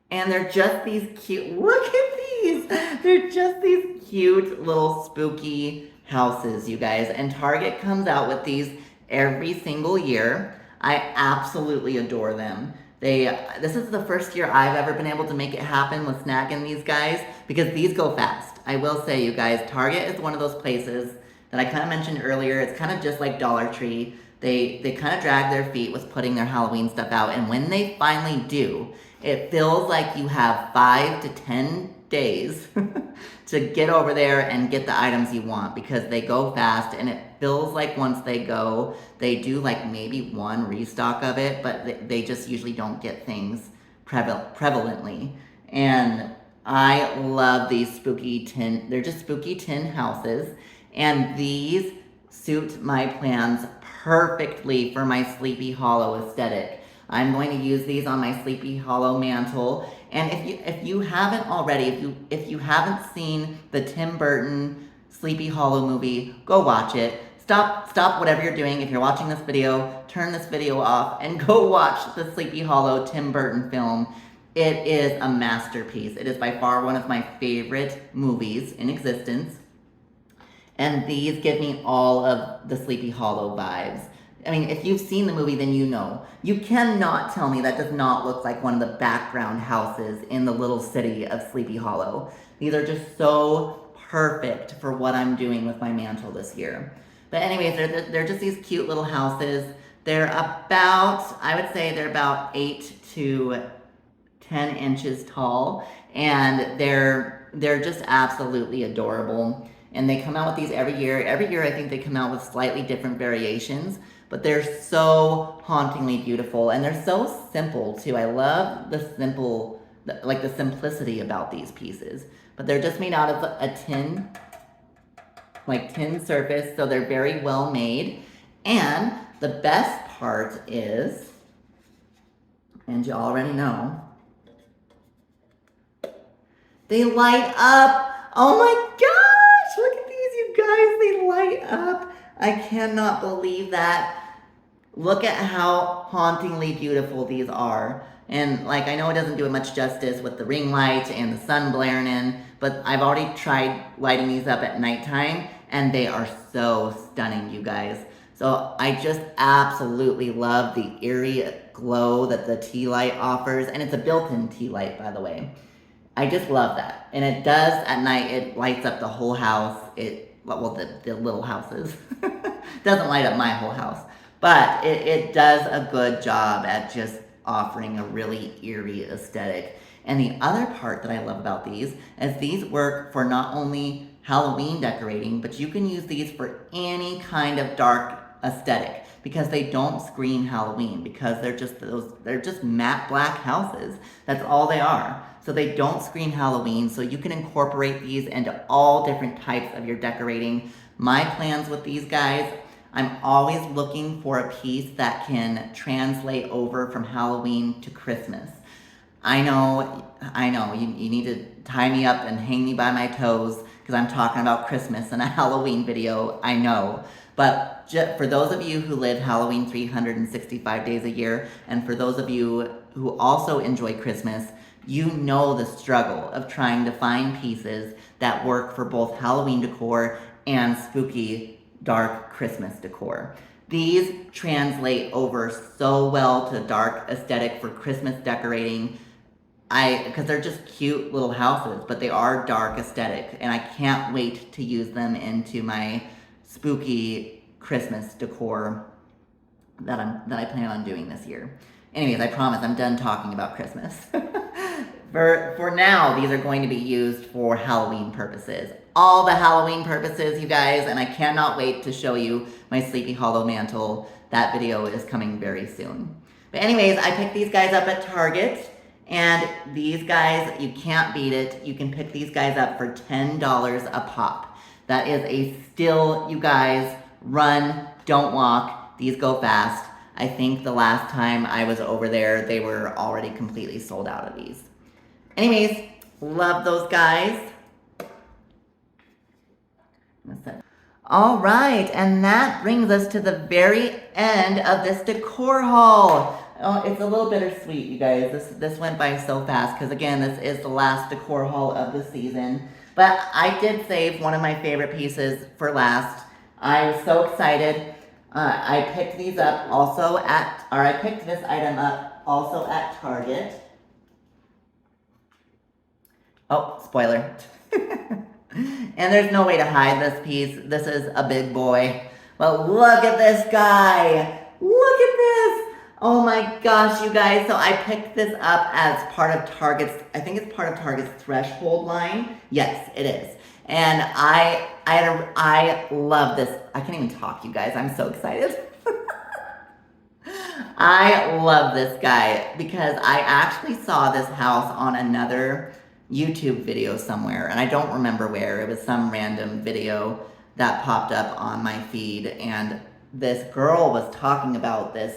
And they're just these cute, look at these. They're just these cute little spooky houses, you guys. And Target comes out with these every single year. I absolutely adore them. This is the first year I've ever been able to make it happen with snagging these guys because these go fast. I will say, you guys, Target is one of those places that I kind of mentioned earlier. It's kind of just like Dollar Tree. They kind of drag their feet with putting their Halloween stuff out, and when they finally do, it feels like you have 5 to 10 days to get over there and get the items you want because they go fast, and it feels like once they go, they do like maybe 1 restock of it, but they just usually don't get things prevalently. And I love these spooky tin, they're just spooky tin houses, and these suit my plans perfectly for my Sleepy Hollow aesthetic. I'm going to use these on my Sleepy Hollow mantle. And if you haven't already, if you haven't seen the Tim Burton Sleepy Hollow movie, go watch it. Stop whatever you're doing. If you're watching this video, turn this video off and go watch the Sleepy Hollow Tim Burton film. It is a masterpiece. It is by far one of my favorite movies in existence. And these give me all of the Sleepy Hollow vibes. I mean, if you've seen the movie, then you know. You cannot tell me that does not look like one of the background houses in the little city of Sleepy Hollow. These are just so perfect for what I'm doing with my mantle this year. But anyways, they're just these cute little houses. They're about, I would say they're about 8 to 10 inches tall, and they're just absolutely adorable. And they come out with these every year. Every year I think they come out with slightly different variations, but they're so hauntingly beautiful, and they're so simple too. I love the simple, like the simplicity about these pieces. But they're just made out of a tin, like tin surface, so they're very well made. And the best part is, and you already know, they light up. Oh my gosh, look at these, you guys, they light up. I cannot believe that. Look at how hauntingly beautiful these are. And like, I know it doesn't do it much justice with the ring light and the sun blaring in, but I've already tried lighting these up at nighttime, and they are so stunning, you guys. So I just absolutely love the eerie glow that the tea light offers, and it's a built-in tea light, by the way. I just love that. And it does at night, it lights up the whole house. Well, the little houses. Doesn't light up my whole house. But it does a good job at just offering a really eerie aesthetic. And the other part that I love about these is these work for not only Halloween decorating, but you can use these for any kind of dark aesthetic, because they don't scream Halloween, because they're just matte black houses. That's all they are. So they don't scream Halloween, so you can incorporate these into all different types of your decorating. My plans with these guys, I'm always looking for a piece that can translate over from Halloween to Christmas. I know, you need to tie me up and hang me by my toes because I'm talking about Christmas in a Halloween video, I know. But for those of you who live Halloween 365 days a year, and for those of you who also enjoy Christmas, you know the struggle of trying to find pieces that work for both Halloween decor and spooky, dark Christmas decor. These translate over so well to dark aesthetic for Christmas decorating. Because they're just cute little houses, but they are dark aesthetic, and I can't wait to use them into my spooky Christmas decor that I plan on doing this year. Anyways, I promise I'm done talking about Christmas. For now, these are going to be used for Halloween purposes. All the Halloween purposes, you guys, and I cannot wait to show you my Sleepy Hollow mantle. That video is coming very soon. But anyways, I picked these guys up at Target. And these guys, you can't beat it. You can pick these guys up for $10 a pop. That is a steal, you guys. Run, don't walk. These go fast. I think the last time I was over there, they were already completely sold out of these. Anyways, love those guys. All right, and that brings us to the very end of this decor haul. Oh, it's a little bittersweet, you guys. This went by so fast because, again, this is the last decor haul of the season. But I did save one of my favorite pieces for last. I was so excited. I picked these up also I picked this item up also at Target. Oh, spoiler. And there's no way to hide this piece. This is a big boy. But look at this guy. Look at this. Oh my gosh, you guys. So I picked this up as part of Target's, I think it's part of Target's threshold line. Yes, it is. And I love this. I can't even talk, you guys. I'm so excited. I love this guy because I actually saw this house on another YouTube video somewhere, and I don't remember where. It was some random video that popped up on my feed, and this girl was talking about this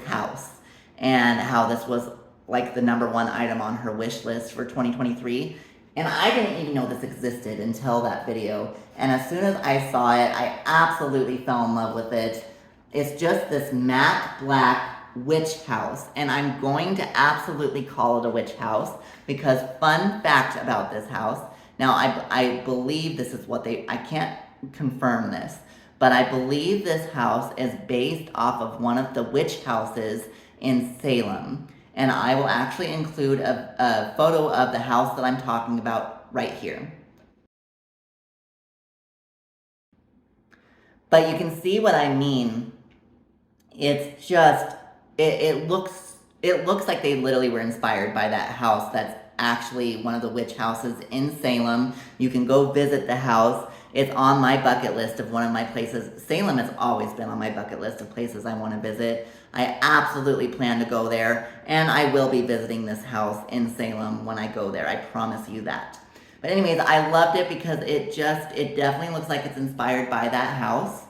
house and how this was like the #1 item on her wish list for 2023. And I didn't even know this existed until that video. And as soon as I saw it, I absolutely fell in love with it. It's just this matte black witch house, and I'm going to absolutely call it a witch house because, fun fact about this house, now I believe this is what I can't confirm this, but I believe this house is based off of one of the witch houses in Salem. And I will actually include a photo of the house that I'm talking about right here. But you can see what I mean. It's just, it looks like they literally were inspired by that house. That's actually one of the witch houses in Salem. You can go visit the house. It's on my bucket list of one of my places. Salem has always been on my bucket list of places I want to visit. I absolutely plan to go there, and I will be visiting this house in Salem when I go there. I promise you that. But anyways, I loved it because it definitely looks like it's inspired by that house.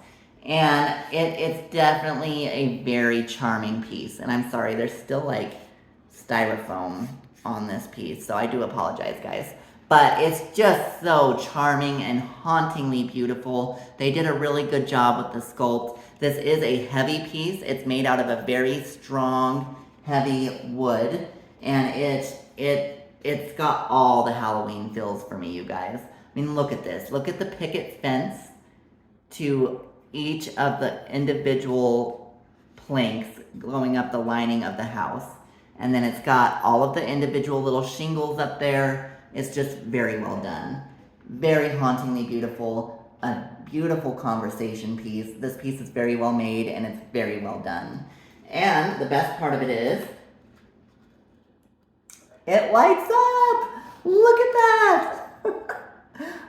And it's definitely a very charming piece. And I'm sorry, there's still like styrofoam on this piece, so I do apologize, guys. But it's just so charming and hauntingly beautiful. They did a really good job with the sculpt. This is a heavy piece. It's made out of a very strong, heavy wood. And it's got all the Halloween feels for me, you guys. I mean, look at this. Look at the picket fence to each of the individual planks going up the lining of the house. And then it's got all of the individual little shingles up there. It's just very well done. Very hauntingly beautiful. A beautiful conversation piece. This piece is very well made and it's very well done. And the best part of it is, it lights up! Look at that!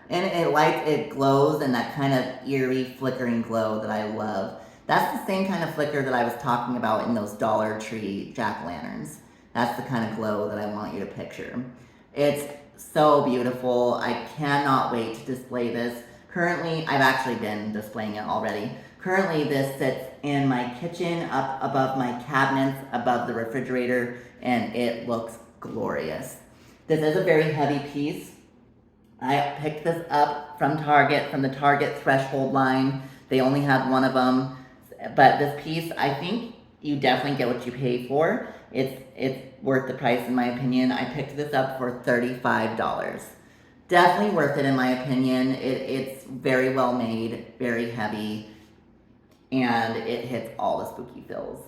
And it glows in that kind of eerie, flickering glow that I love. That's the same kind of flicker that I was talking about in those Dollar Tree jack-o'-lanterns. That's the kind of glow that I want you to picture. It's so beautiful. I cannot wait to display this. Currently, I've actually been displaying it already. Currently, this sits in my kitchen, up above my cabinets, above the refrigerator, and it looks glorious. This is a very heavy piece. I picked this up from Target, from the Target threshold line. They only had one of them. But this piece, I think you definitely get what you pay for. It's worth the price in my opinion. I picked this up for $35. Definitely worth it in my opinion. It's very well made, very heavy, and it hits all the spooky feels.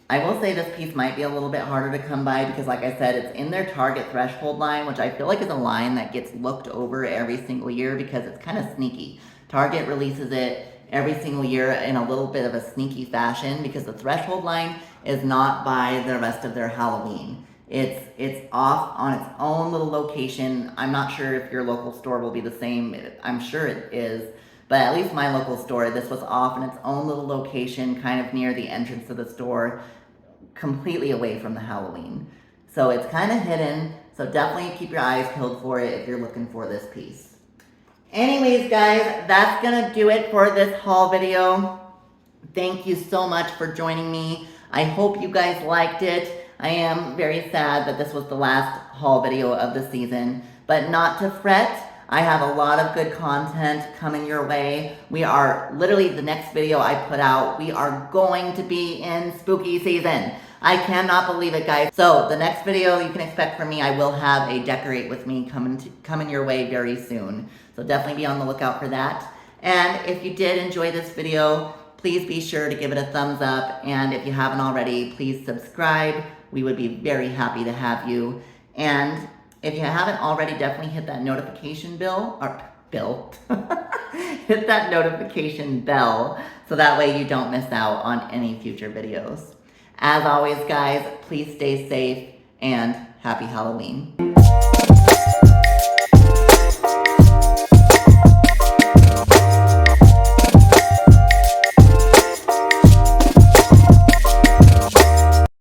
I will say this piece might be a little bit harder to come by because, like I said, it's in their Target threshold line, which I feel like is a line that gets looked over every single year because it's kind of sneaky. Target releases it every single year in a little bit of a sneaky fashion because the threshold line is not by the rest of their Halloween. It's off on its own little location. I'm not sure if your local store will be the same. I'm sure it is. But at least my local store, this was off in its own little location, kind of near the entrance to the store, completely away from the Halloween. So it's kind of hidden, so definitely keep your eyes peeled for it if you're looking for this piece. Anyways, guys, that's gonna do it for this haul video. Thank you so much for joining me. I hope you guys liked it. I am very sad that this was the last haul video of the season, but not to fret. I have a lot of good content coming your way. We are literally, the next video I put out, we are going to be in spooky season. I cannot believe it, guys. So the next video you can expect from me, I will have a decorate with me coming your way very soon. So definitely be on the lookout for that. And if you did enjoy this video, please be sure to give it a thumbs up. And if you haven't already, please subscribe. We would be very happy to have you. And if you haven't already, definitely hit that notification hit that notification bell so that way you don't miss out on any future videos. As always, guys, please stay safe and happy Halloween.